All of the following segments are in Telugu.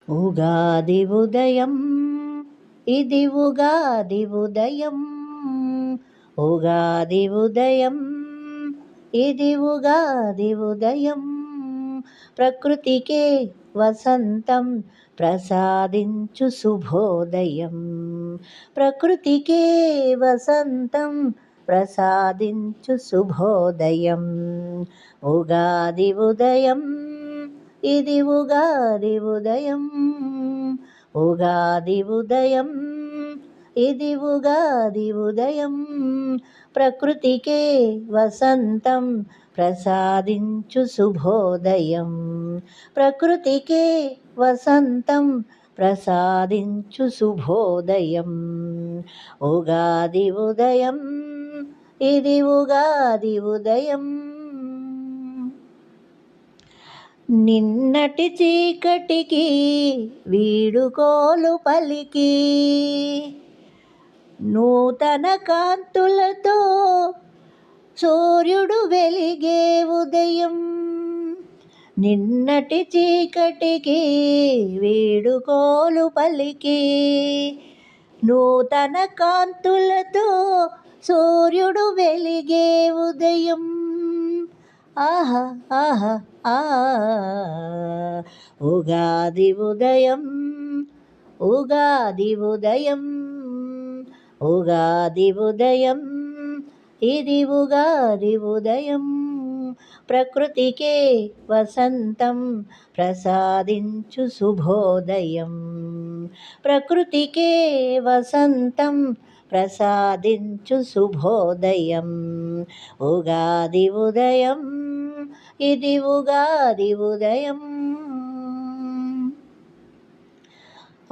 ఉగాది ఉదయం ఇది ఉగాది ఉదయం, ఉగాది ఉదయం ఇది ఉగాది ఉదయం. ప్రకృతికే వసంతం ప్రసాదించు శుభోదయం, ప్రకృతికే వసంతం ప్రసాదించు శుభోదయం. ఉగాది ఉదయం ఇది ఉగాది ఉదయం, ఉగాది ఉదయం ఇది ఉగాది ఉదయం. ప్రకృతికే వసంతం ప్రసాదించు శుభోదయం, ప్రకృతికే వసంతం ప్రసాదించు శుభోదయం. ఉగాది ఉదయం ఇది ఉగాది ఉదయం. నిన్నటి చీకటికి వీడుకోలు పలికి నూతన కాంతులతో సూర్యుడు వెలిగే ఉదయం. నిన్నటి చీకటికి వీడుకోలు పలికి నూతన కాంతులతో సూర్యుడు వెలిగే ఉదయం. ఆహా ఆహా ఆ ఉగాది ఉదయం, ఉగాది ఉదయం, ఉగాది ఉదయం ఇది ఉగాది ఉదయం. ప్రకృతికే వసంతం ప్రసాదించు శుభోదయం, ప్రకృతికే వసంతం ప్రసాదించు శుభోదయం. ఉగాది ఉదయం ఇది ఉగాది ఉదయం.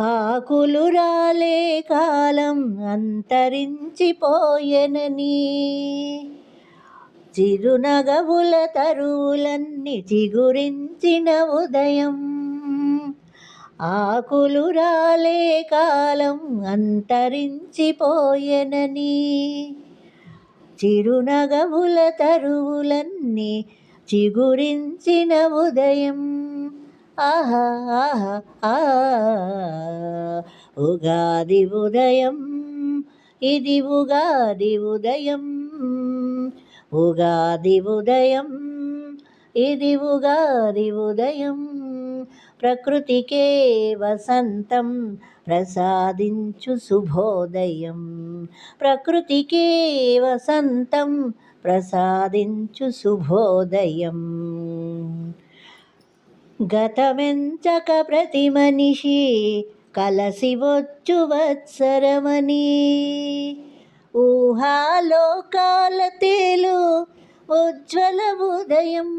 ఆకులు రాలే కాలం అంతరించిపోయెనని, చిరునగవుల తరువులన్నీ చిగురించిన ఉదయం. ఆకులు రాలే కాలం అంతరించిపోయెనని, చిరునగవుల తరువులన్నీ చిగురించిన ఉదయం. ఆహా ఆహా ఆ ఉగాది ఉదయం ఇది ఉగాది ఉదయం, ఉగాది ఉదయం ఇది ఉగాది ఉదయం. ప్రకృతికే వసంతం ప్రసాదించు శుభోదయం, ప్రకృతికే వసంతం ప్రసాదించు శుభోదయం. గతమెంచక ప్రతి మనిషి కలసి వచ్చు వత్సరమని, ఊహాలోకాల తేలు ఉజ్వల ఉదయం.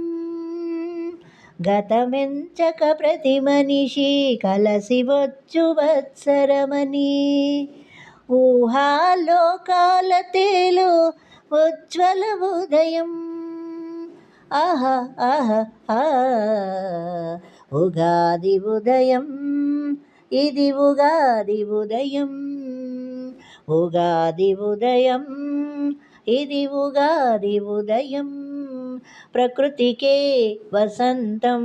గతమెంచక ప్రతి మనిషి కలసి వచ్చు వత్సరమని, ఊహాలోకాల తేలు ఉజ్వల ఉదయం. ఆహా ఆహా ఆ ఉగాది ఉదయం ఇది ఉగాది ఉదయం, ఉగాది ఉదయం ఇది ఉగాది ఉదయం. ప్రకృతికే వసంతం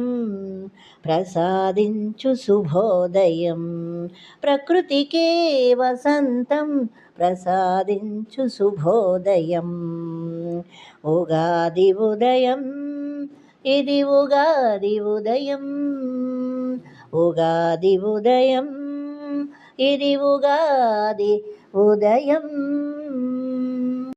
ప్రసాదించు శుభోదయం, ప్రకృతికే వసంతం ప్రసాదించు శుభోదయం. ఉగాది ఉదయం ఇది ఉగాది ఉదయం, ఉగాది ఉదయం ఇది ఉగాది ఉదయం.